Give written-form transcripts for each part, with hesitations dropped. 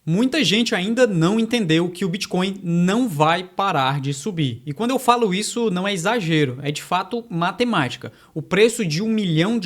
Muita gente ainda não entendeu que o Bitcoin não vai parar de subir. E quando eu falo isso, não é exagero, é de fato matemática. O preço de US$ 1 milhão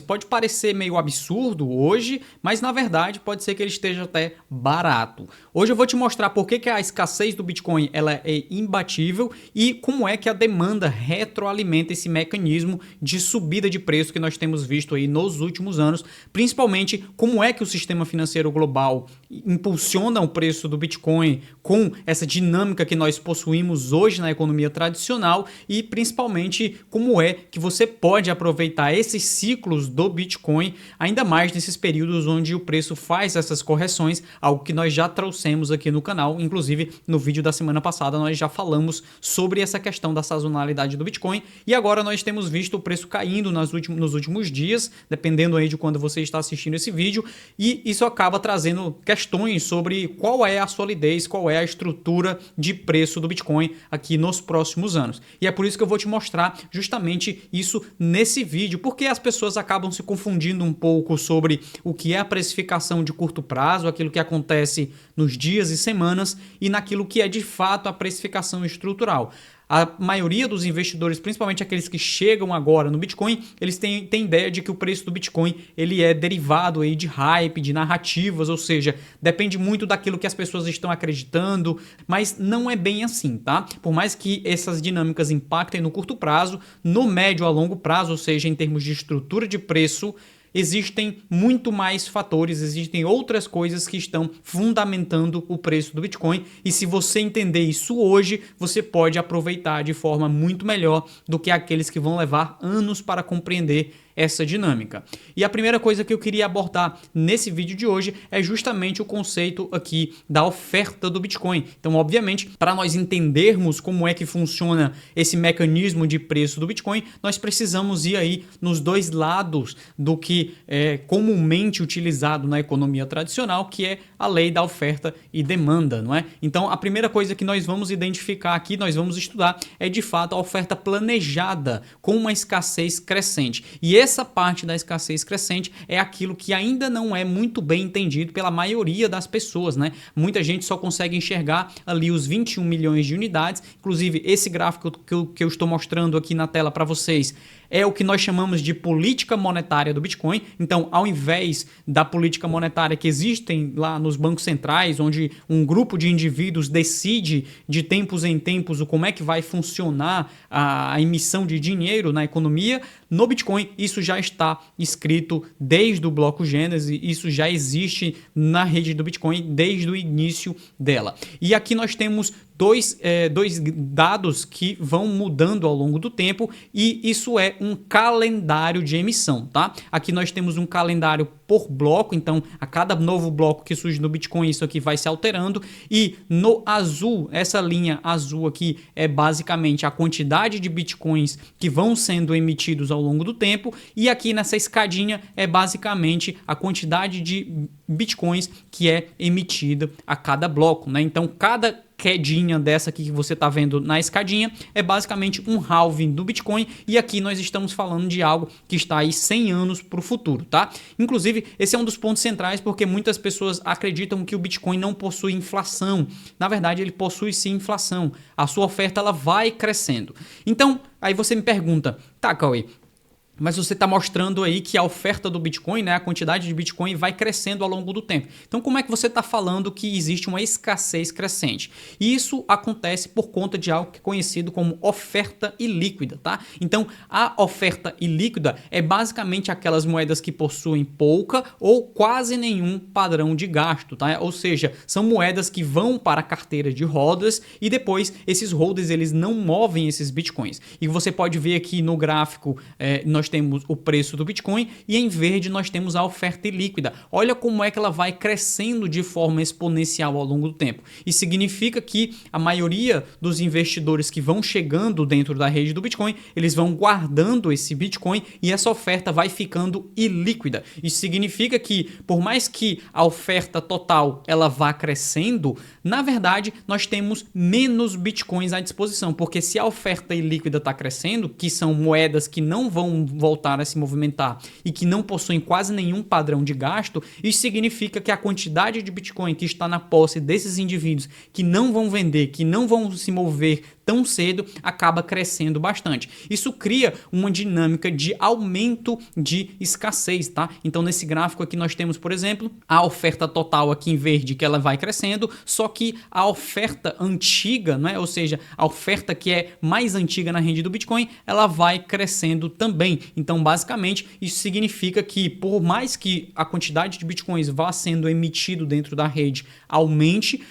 pode parecer meio absurdo hoje, mas na verdade pode ser que ele esteja até barato. Hoje eu vou te mostrar por que a escassez do Bitcoin ela é imbatível e como é que a demanda retroalimenta esse mecanismo de subida de preço que nós temos visto aí nos últimos anos, principalmente como é que o sistema financeiro global impulsiona o preço do Bitcoin com essa dinâmica que nós possuímos hoje na economia tradicional e principalmente como é que você pode aproveitar esses ciclos do Bitcoin, ainda mais nesses períodos onde o preço faz essas correções, algo que nós já trouxemos aqui no canal, inclusive no vídeo da semana passada nós já falamos sobre essa questão da sazonalidade do Bitcoin e agora nós temos visto o preço caindo nos últimos dias, dependendo aí de quando você está assistindo esse vídeo, e isso acaba trazendo questões sobre qual é a solidez, qual é a estrutura de preço do Bitcoin aqui nos próximos anos. E é por isso que eu vou te mostrar justamente isso nesse vídeo, porque as pessoas acabam se confundindo um pouco sobre o que é a precificação de curto prazo, aquilo que acontece nos dias e semanas, e naquilo que é de fato a precificação estrutural. A maioria dos investidores, principalmente aqueles que chegam agora no Bitcoin, eles têm ideia de que o preço do Bitcoin ele é derivado aí de hype, de narrativas, ou seja, depende muito daquilo que as pessoas estão acreditando, mas não é bem assim, tá? Por mais que essas dinâmicas impactem no curto prazo, no médio a longo prazo, ou seja, em termos de estrutura de preço, existem muito mais fatores, existem outras coisas que estão fundamentando o preço do Bitcoin e se você entender isso hoje, você pode aproveitar de forma muito melhor do que aqueles que vão levar anos para compreender essa dinâmica. E a primeira coisa que eu queria abordar nesse vídeo de hoje é justamente o conceito aqui da oferta do Bitcoin. Então, obviamente, para nós entendermos como é que funciona esse mecanismo de preço do Bitcoin, nós precisamos ir aí nos dois lados do que é comumente utilizado na economia tradicional, que é a lei da oferta e demanda, não é? Então, a primeira coisa que nós vamos identificar aqui, nós vamos estudar, é de fato a oferta planejada com uma escassez crescente. E essa parte da escassez crescente é aquilo que ainda não é muito bem entendido pela maioria das pessoas, né? Muita gente só consegue enxergar ali os 21 milhões de unidades, inclusive esse gráfico que eu estou mostrando aqui na tela para vocês é o que nós chamamos de política monetária do Bitcoin. Então, ao invés da política monetária que existem lá nos bancos centrais, onde um grupo de indivíduos decide de tempos em tempos como é que vai funcionar a emissão de dinheiro na economia, no Bitcoin isso já está escrito desde o bloco Gênesis, isso já existe na rede do Bitcoin desde o início dela. E aqui nós temos dois dados que vão mudando ao longo do tempo e isso é um calendário de emissão, tá? Aqui nós temos um calendário por bloco, então a cada novo bloco que surge no Bitcoin isso aqui vai se alterando e no azul, essa linha azul aqui é basicamente a quantidade de Bitcoins que vão sendo emitidos ao longo do tempo e aqui nessa escadinha é basicamente a quantidade de Bitcoins que é emitida a cada bloco, né? Então cada quedinha dessa aqui que você está vendo na escadinha é basicamente um halving do Bitcoin e aqui nós estamos falando de algo que está aí 100 anos para o futuro, tá? Inclusive, esse é um dos pontos centrais porque muitas pessoas acreditam que o Bitcoin não possui inflação. Na verdade, ele possui sim inflação. A sua oferta ela vai crescendo. Então, aí você me pergunta, tá, Cauê, mas você está mostrando aí que a oferta do Bitcoin, né, a quantidade de Bitcoin vai crescendo ao longo do tempo. Então, como é que você está falando que existe uma escassez crescente? E isso acontece por conta de algo que é conhecido como oferta ilíquida, tá? Então, a oferta ilíquida é basicamente aquelas moedas que possuem pouca ou quase nenhum padrão de gasto, tá? Ou seja, são moedas que vão para a carteira de holders e depois esses holders eles não movem esses Bitcoins. E você pode ver aqui no gráfico, nós temos o preço do Bitcoin e em verde nós temos a oferta ilíquida. Olha como é que ela vai crescendo de forma exponencial ao longo do tempo. Isso significa que a maioria dos investidores que vão chegando dentro da rede do Bitcoin, eles vão guardando esse Bitcoin e essa oferta vai ficando ilíquida. Isso significa que por mais que a oferta total ela vá crescendo, na verdade nós temos menos Bitcoins à disposição, porque se a oferta ilíquida está crescendo, que são moedas que não vão voltar a se movimentar e que não possuem quase nenhum padrão de gasto, isso significa que a quantidade de Bitcoin que está na posse desses indivíduos que não vão vender, que não vão se mover tão cedo, acaba crescendo bastante. Isso cria uma dinâmica de aumento de escassez, tá? Então nesse gráfico aqui nós temos, por exemplo, a oferta total aqui em verde, que ela vai crescendo, só que a oferta antiga, né? Ou seja, a oferta que é mais antiga na rede do Bitcoin, ela vai crescendo também. Então basicamente isso significa que por mais que a quantidade de Bitcoins vá sendo emitido dentro da rede aumente,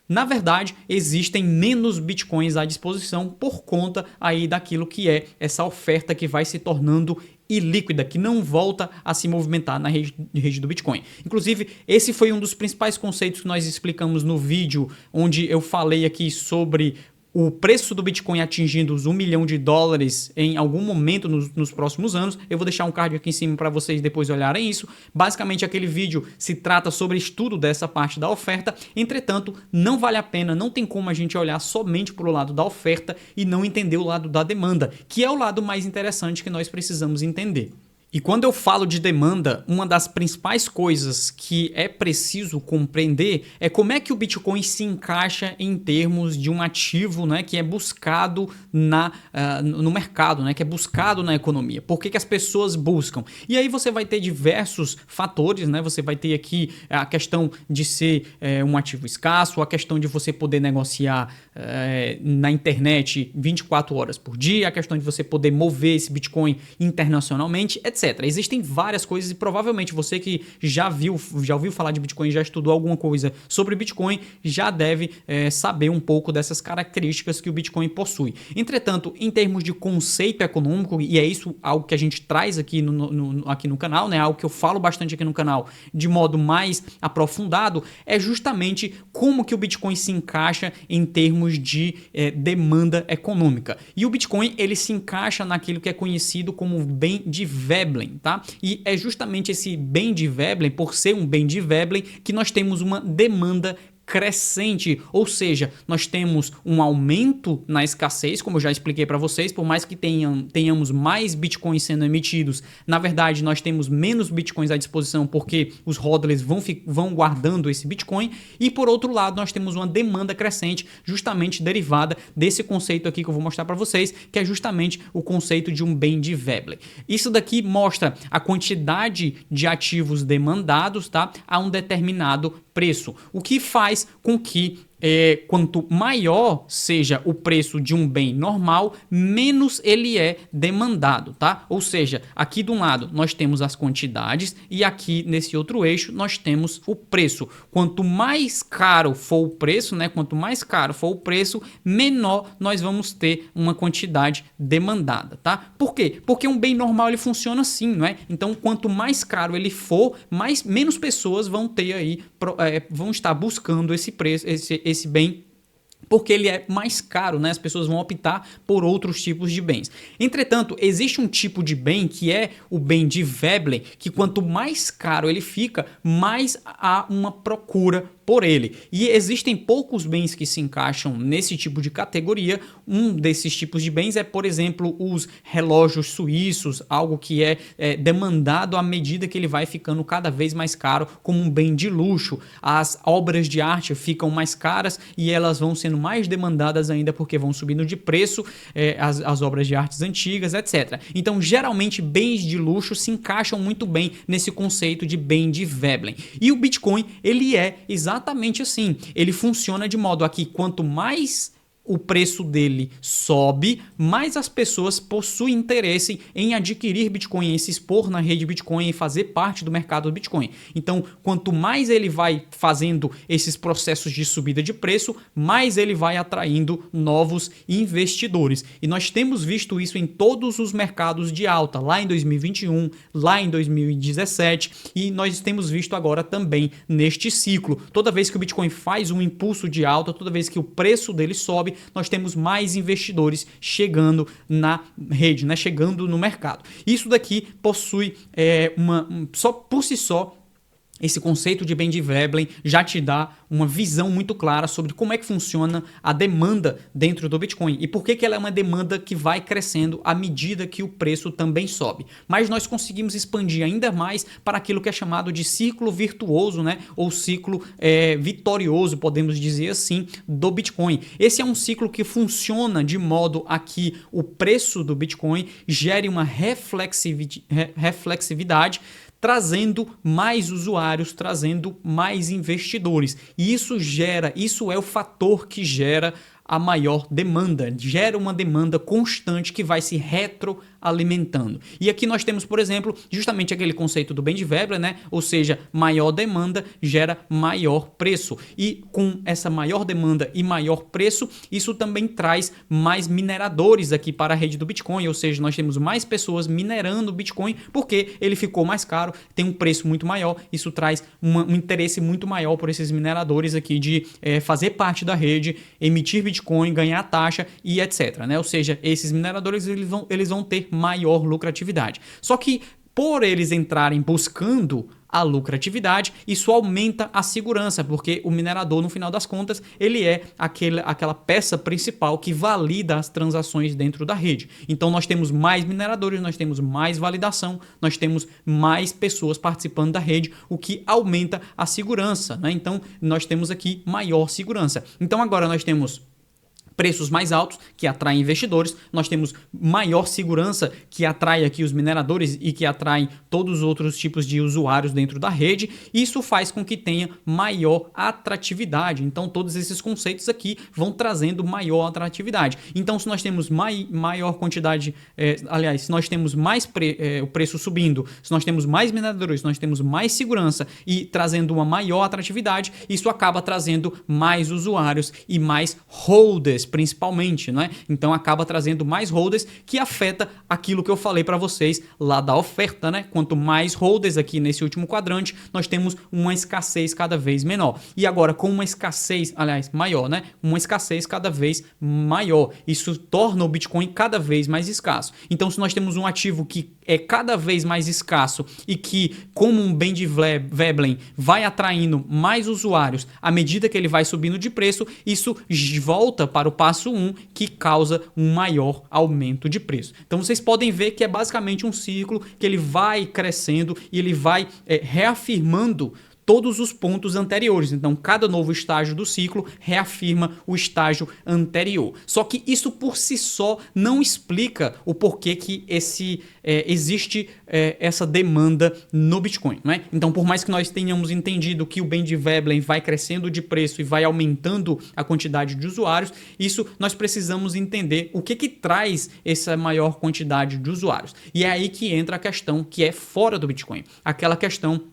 na verdade, existem menos Bitcoins à disposição por conta aí daquilo que é essa oferta que vai se tornando ilíquida, que não volta a se movimentar na rede do Bitcoin. Inclusive, esse foi um dos principais conceitos que nós explicamos no vídeo, onde eu falei aqui sobre o preço do Bitcoin atingindo os $1 milhão em algum momento nos próximos anos. Eu vou deixar um card aqui em cima para vocês depois olharem isso. Basicamente, aquele vídeo se trata sobre estudo dessa parte da oferta. Entretanto, não vale a pena, não tem como a gente olhar somente para o lado da oferta e não entender o lado da demanda, que é o lado mais interessante que nós precisamos entender. E quando eu falo de demanda, uma das principais coisas que é preciso compreender é como é que o Bitcoin se encaixa em termos de um ativo, né, que é buscado no mercado, né, que é buscado na economia. Por que as pessoas buscam? E aí você vai ter diversos fatores, né? Você vai ter aqui a questão de ser um ativo escasso, a questão de você poder negociar na internet 24 horas por dia, a questão de você poder mover esse Bitcoin internacionalmente, etc. Existem várias coisas e provavelmente você que já ouviu falar de Bitcoin, já estudou alguma coisa sobre Bitcoin, já deve saber um pouco dessas características que o Bitcoin possui. Entretanto, em termos de conceito econômico, e é isso algo que a gente traz aqui aqui no canal, né, algo que eu falo bastante aqui no canal de modo mais aprofundado, é justamente como que o Bitcoin se encaixa em termos de demanda econômica. E o Bitcoin, ele se encaixa naquilo que é conhecido como bem de Veblen, tá? E é justamente esse bem de Veblen, por ser um bem de Veblen, que nós temos uma demanda crescente, ou seja, nós temos um aumento na escassez, como eu já expliquei para vocês, por mais que tenhamos mais bitcoins sendo emitidos, na verdade nós temos menos bitcoins à disposição porque os hodlers vão guardando esse bitcoin, e por outro lado nós temos uma demanda crescente justamente derivada desse conceito aqui que eu vou mostrar para vocês, que é justamente o conceito de um bem de Veblen. Isso daqui mostra a quantidade de ativos demandados, tá, a um determinado preço, o que faz com que quanto maior seja o preço de um bem normal, menos ele é demandado, tá? Ou seja, aqui de um lado nós temos as quantidades e aqui nesse outro eixo nós temos o preço. Quanto mais caro for o preço, né? Quanto mais caro for o preço, menor nós vamos ter uma quantidade demandada, tá? Por quê? Porque um bem normal ele funciona assim, não é? Então, quanto mais caro ele for, menos pessoas vão ter aí, vão estar buscando esse preço, esse bem, porque ele é mais caro, né? As pessoas vão optar por outros tipos de bens. Entretanto, existe um tipo de bem que é o bem de Veblen, que quanto mais caro ele fica, mais há uma procura por ele. E existem poucos bens que se encaixam nesse tipo de categoria. Um desses tipos de bens é, por exemplo, os relógios suíços, algo que é demandado à medida que ele vai ficando cada vez mais caro, como um bem de luxo. As obras de arte ficam mais caras e elas vão sendo mais demandadas ainda porque vão subindo de preço, as obras de artes antigas, etc. Então, geralmente, bens de luxo se encaixam muito bem nesse conceito de bem de Veblen. E o Bitcoin, ele é exatamente assim. Ele funciona de modo a que quanto mais o preço dele sobe, mais as pessoas possuem interesse em adquirir Bitcoin, em se expor na rede Bitcoin e fazer parte do mercado do Bitcoin. Então, quanto mais ele vai fazendo esses processos de subida de preço, mais ele vai atraindo novos investidores. E nós temos visto isso em todos os mercados de alta, lá em 2021, lá em 2017, e nós temos visto agora também neste ciclo. Toda vez que o Bitcoin faz um impulso de alta, toda vez que o preço dele sobe, nós temos mais investidores chegando na rede, né? Chegando no mercado. Isso daqui possui por si só esse conceito de Bendy Veblen já te dá uma visão muito clara sobre como é que funciona a demanda dentro do Bitcoin e por que ela é uma demanda que vai crescendo à medida que o preço também sobe. Mas nós conseguimos expandir ainda mais para aquilo que é chamado de ciclo virtuoso, né? Ou ciclo vitorioso, podemos dizer assim, do Bitcoin. Esse é um ciclo que funciona de modo a que o preço do Bitcoin gere uma reflexividade, trazendo mais usuários, trazendo mais investidores. E isso é o fator que gera a maior demanda, gera uma demanda constante que vai se retroalimentando. E aqui nós temos, por exemplo, justamente aquele conceito do Bendy Veblen, né? Ou seja, maior demanda gera maior preço. E com essa maior demanda e maior preço, isso também traz mais mineradores aqui para a rede do Bitcoin, ou seja, nós temos mais pessoas minerando o Bitcoin porque ele ficou mais caro, tem um preço muito maior, isso traz um interesse muito maior por esses mineradores aqui de fazer parte da rede, emitir Bitcoin, ganhar taxa e etc, né? Ou seja, esses mineradores eles vão ter maior lucratividade. Só que por eles entrarem buscando a lucratividade, isso aumenta a segurança, porque o minerador, no final das contas, ele é aquela peça principal que valida as transações dentro da rede. Então nós temos mais mineradores, nós temos mais validação, nós temos mais pessoas participando da rede, o que aumenta a segurança, né? Então nós temos aqui maior segurança. Então agora nós temos preços mais altos que atraem investidores, nós temos maior segurança que atrai aqui os mineradores e que atraem todos os outros tipos de usuários dentro da rede. Isso faz com que tenha maior atratividade. Então todos esses conceitos aqui vão trazendo maior atratividade. Então se nós temos maior quantidade, se nós temos mais o preço subindo, se nós temos mais mineradores, se nós temos mais segurança e trazendo uma maior atratividade, isso acaba trazendo mais usuários e mais holders, principalmente, né? Então acaba trazendo mais holders, que afeta aquilo que eu falei para vocês lá da oferta, né? Quanto mais holders aqui nesse último quadrante, nós temos uma escassez cada vez menor. E agora com uma escassez, maior, né? Uma escassez cada vez maior. Isso torna o Bitcoin cada vez mais escasso. Então se nós temos um ativo que é cada vez mais escasso e que, como um Bendy Veblen, vai atraindo mais usuários à medida que ele vai subindo de preço, isso volta para o passo 1, que causa um maior aumento de preço. Então vocês podem ver que é basicamente um ciclo que ele vai crescendo e ele vai reafirmando todos os pontos anteriores. Então, cada novo estágio do ciclo reafirma o estágio anterior. Só que isso por si só não explica o porquê que existe essa demanda no Bitcoin, né? Então, por mais que nós tenhamos entendido que o Bendy Veblen vai crescendo de preço e vai aumentando a quantidade de usuários, isso nós precisamos entender o que traz essa maior quantidade de usuários. E é aí que entra a questão que é fora do Bitcoin. Aquela questão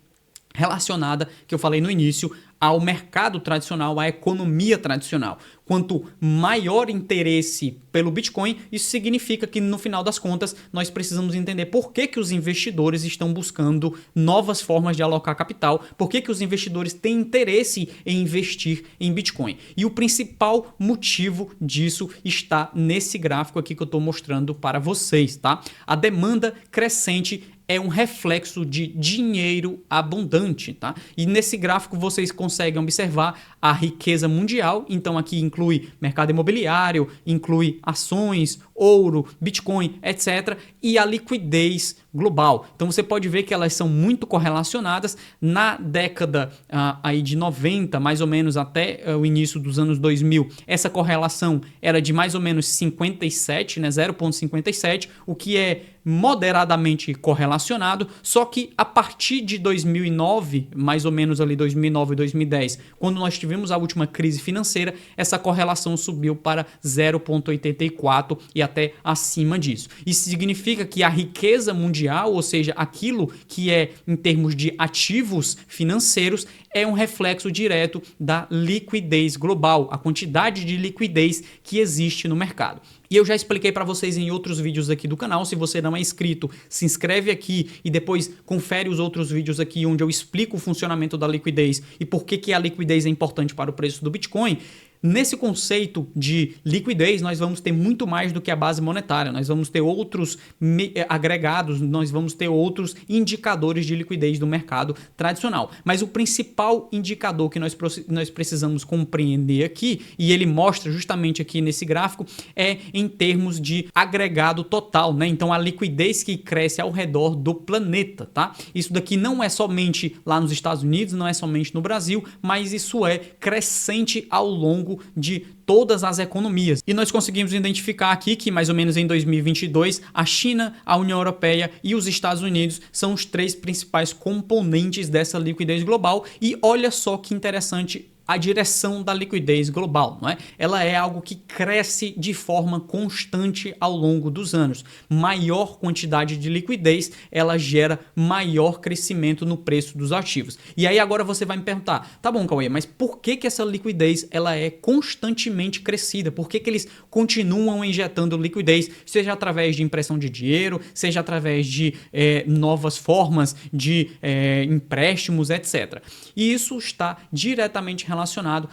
relacionada, que eu falei no início, ao mercado tradicional, à economia tradicional. Quanto maior interesse pelo Bitcoin, isso significa que, no final das contas, nós precisamos entender por que os investidores estão buscando novas formas de alocar capital, por que os investidores têm interesse em investir em Bitcoin. E o principal motivo disso está nesse gráfico aqui que eu estou mostrando para vocês, tá? A demanda crescente é um reflexo de dinheiro abundante, tá? E nesse gráfico vocês conseguem observar a riqueza mundial, então aqui inclui mercado imobiliário, inclui ações, ouro, Bitcoin, etc. e a liquidez global. Então você pode ver que elas são muito correlacionadas. Na década aí de 90, mais ou menos até o início dos anos 2000, essa correlação era de mais ou menos 57, né, 0,57, o que é moderadamente correlacionado, só que a partir de 2009, mais ou menos ali 2009 e 2010, quando nós tivemos a última crise financeira, essa correlação subiu para 0,84 e até acima disso. Isso significa que a riqueza mundial, ou seja, aquilo que é em termos de ativos financeiros, é um reflexo direto da liquidez global, a quantidade de liquidez que existe no mercado. E eu já expliquei para vocês em outros vídeos aqui do canal. Se você não é inscrito, se inscreve aqui e depois confere os outros vídeos aqui onde eu explico o funcionamento da liquidez e por que a liquidez é importante para o preço do Bitcoin. Nesse conceito de liquidez, nós vamos ter muito mais do que a base monetária, nós vamos ter outros agregados, nós vamos ter outros indicadores de liquidez do mercado tradicional. Mas o principal indicador que nós precisamos compreender aqui, e ele mostra justamente aqui nesse gráfico, é em termos de agregado total, né? Então a liquidez que cresce ao redor do planeta, tá? Isso daqui não é somente lá nos Estados Unidos, não é somente no Brasil, mas isso é crescente ao longo de todas as economias. E nós conseguimos identificar aqui que mais ou menos em 2022 a China, a União Europeia e os Estados Unidos são os 3 principais componentes dessa liquidez global. E olha só que interessante a direção da liquidez global, não é? Ela é algo que cresce de forma constante ao longo dos anos. Maior quantidade de liquidez, ela gera maior crescimento no preço dos ativos. E aí agora você vai me perguntar, tá bom, Cauê, mas por que essa liquidez ela é constantemente crescida? Por que eles continuam injetando liquidez, seja através de impressão de dinheiro, seja através de novas formas de empréstimos, etc. E isso está diretamente relacionado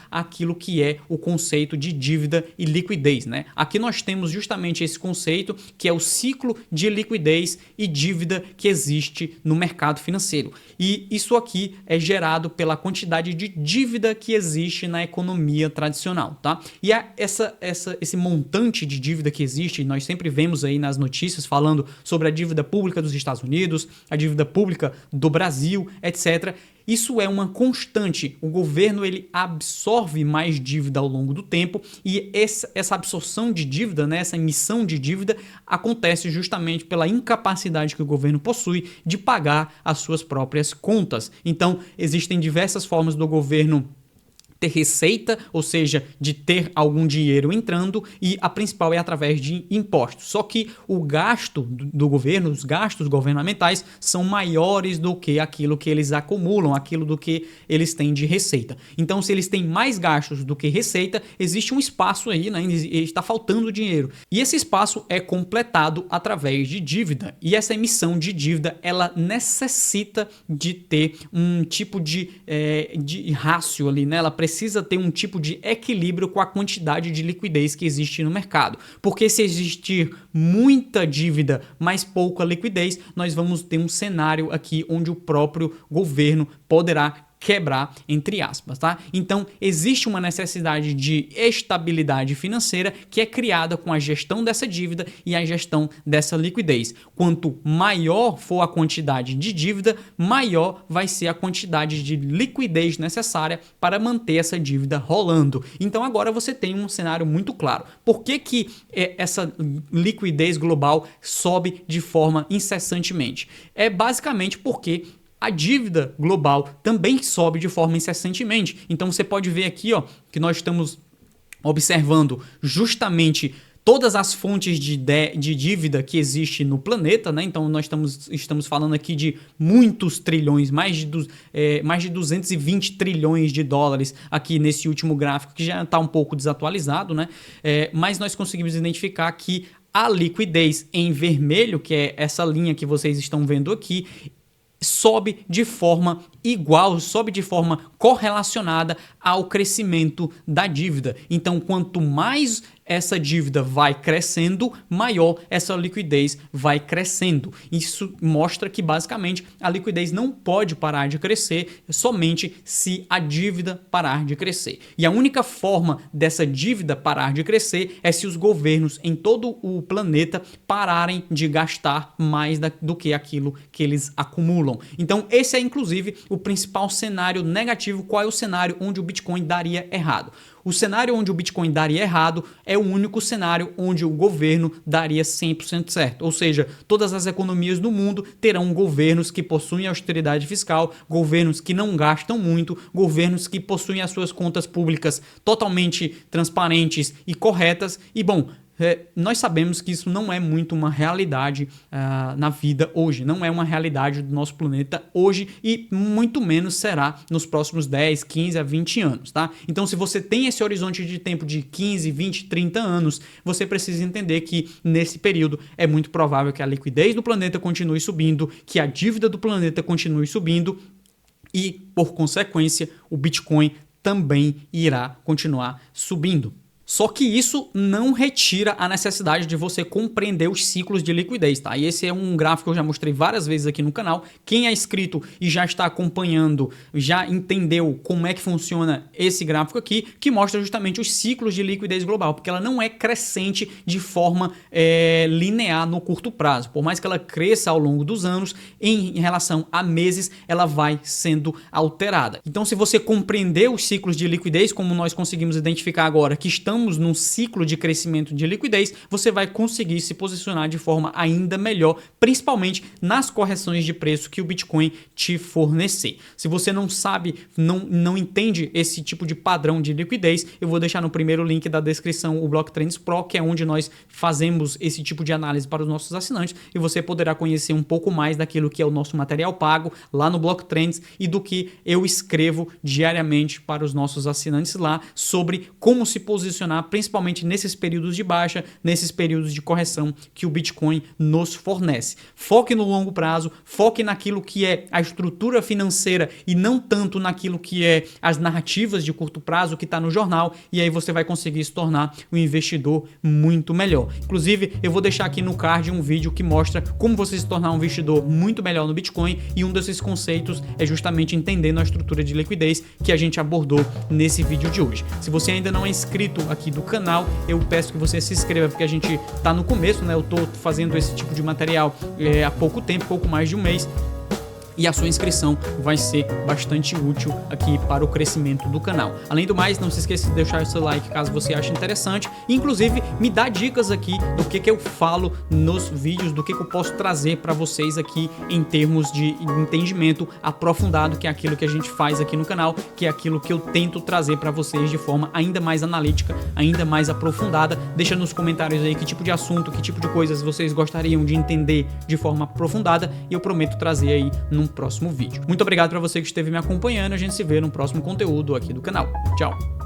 àquilo que é o conceito de dívida e liquidez, né? Aqui nós temos justamente esse conceito que é o ciclo de liquidez e dívida que existe no mercado financeiro. E isso aqui é gerado pela quantidade de dívida que existe na economia tradicional, tá? E esse montante de dívida que existe, nós sempre vemos aí nas notícias falando sobre a dívida pública dos Estados Unidos, a dívida pública do Brasil, etc. Isso é uma constante. O governo ele absorve mais dívida ao longo do tempo e essa absorção de dívida, né, essa emissão de dívida acontece justamente pela incapacidade que o governo possui de pagar as suas próprias contas. Então, existem diversas formas do governo ter receita, ou seja, de ter algum dinheiro entrando, e a principal é através de impostos. Só que o gasto do governo, os gastos governamentais são maiores do que aquilo que eles acumulam, aquilo do que eles têm de receita. Então, se eles têm mais gastos do que receita, existe um espaço aí, né? Está faltando dinheiro. E esse espaço é completado através de dívida. E essa emissão de dívida, ela necessita de ter um tipo de rácio ali, né? Ela precisa ter um tipo de equilíbrio com a quantidade de liquidez que existe no mercado. Porque se existir muita dívida, mas pouca liquidez, nós vamos ter um cenário aqui onde o próprio governo poderá quebrar, entre aspas, tá? Então, existe uma necessidade de estabilidade financeira que é criada com a gestão dessa dívida e a gestão dessa liquidez. Quanto maior for a quantidade de dívida, maior vai ser a quantidade de liquidez necessária para manter essa dívida rolando. Então, agora você tem um cenário muito claro. Por que essa liquidez global sobe de forma incessantemente? É basicamente porque a dívida global também sobe de forma incessantemente. Então você pode ver aqui, ó, que nós estamos observando justamente todas as fontes de dívida que existe no planeta, né? Então nós estamos falando aqui de muitos trilhões, mais de 220 trilhões de dólares aqui nesse último gráfico, que já está um pouco desatualizado, né? Mas nós conseguimos identificar que a liquidez em vermelho, que é essa linha que vocês estão vendo aqui, sobe de forma igual, sobe de forma correlacionada ao crescimento da dívida. Então, quanto mais essa dívida vai crescendo, maior essa liquidez vai crescendo. Isso mostra que, basicamente, a liquidez não pode parar de crescer somente se a dívida parar de crescer. E a única forma dessa dívida parar de crescer é se os governos em todo o planeta pararem de gastar mais do que aquilo que eles acumulam. Então, esse é, inclusive, o principal cenário negativo. Qual é o cenário onde o Bitcoin daria errado? O cenário onde o Bitcoin daria errado é o único cenário onde o governo daria 100% certo. Ou seja, todas as economias do mundo terão governos que possuem austeridade fiscal, governos que não gastam muito, governos que possuem as suas contas públicas totalmente transparentes e corretas. E, bom, nós sabemos que isso não é muito uma realidade na vida hoje, não é uma realidade do nosso planeta hoje e muito menos será nos próximos 10, 15 a 20 anos, tá? Então, se você tem esse horizonte de tempo de 15, 20, 30 anos, você precisa entender que nesse período é muito provável que a liquidez do planeta continue subindo, que a dívida do planeta continue subindo e, por consequência, o Bitcoin também irá continuar subindo. Só que isso não retira a necessidade de você compreender os ciclos de liquidez, tá? E esse é um gráfico que eu já mostrei várias vezes aqui no canal. Quem é inscrito e já está acompanhando, já entendeu como é que funciona esse gráfico aqui, que mostra justamente os ciclos de liquidez global, porque ela não é crescente de forma linear no curto prazo. Por mais que ela cresça ao longo dos anos, em relação a meses, ela vai sendo alterada. Então, se você compreender os ciclos de liquidez, como nós conseguimos identificar agora, que estamos num ciclo de crescimento de liquidez, você vai conseguir se posicionar de forma ainda melhor, principalmente nas correções de preço que o Bitcoin te fornecer. Se você não sabe, não entende esse tipo de padrão de liquidez, eu vou deixar no primeiro link da descrição o Block Trends Pro, que é onde nós fazemos esse tipo de análise para os nossos assinantes, e você poderá conhecer um pouco mais daquilo que é o nosso material pago lá no Block Trends e do que eu escrevo diariamente para os nossos assinantes lá sobre como se posicionar, principalmente nesses períodos de baixa, nesses períodos de correção que o Bitcoin nos fornece. Foque no longo prazo, foque naquilo que é a estrutura financeira e não tanto naquilo que é as narrativas de curto prazo que está no jornal, e aí você vai conseguir se tornar um investidor muito melhor. Inclusive, eu vou deixar aqui no card um vídeo que mostra como você se tornar um investidor muito melhor no Bitcoin, e um desses conceitos é justamente entendendo a estrutura de liquidez que a gente abordou nesse vídeo de hoje. Se você ainda não é inscrito aqui do canal, eu peço que você se inscreva, porque a gente tá no começo, né? Eu tô fazendo esse tipo de material há pouco tempo, pouco mais de um mês. E a sua inscrição vai ser bastante útil aqui para o crescimento do canal. Além do mais, não se esqueça de deixar o seu like caso você ache interessante. Inclusive, me dá dicas aqui do que eu falo nos vídeos, do que eu posso trazer para vocês aqui em termos de entendimento aprofundado, que é aquilo que a gente faz aqui no canal, que é aquilo que eu tento trazer para vocês de forma ainda mais analítica, ainda mais aprofundada. Deixa nos comentários aí que tipo de assunto, que tipo de coisas vocês gostariam de entender de forma aprofundada, e eu prometo trazer aí num próximo vídeo. Muito obrigado para você que esteve me acompanhando. A gente se vê no próximo conteúdo aqui do canal. Tchau!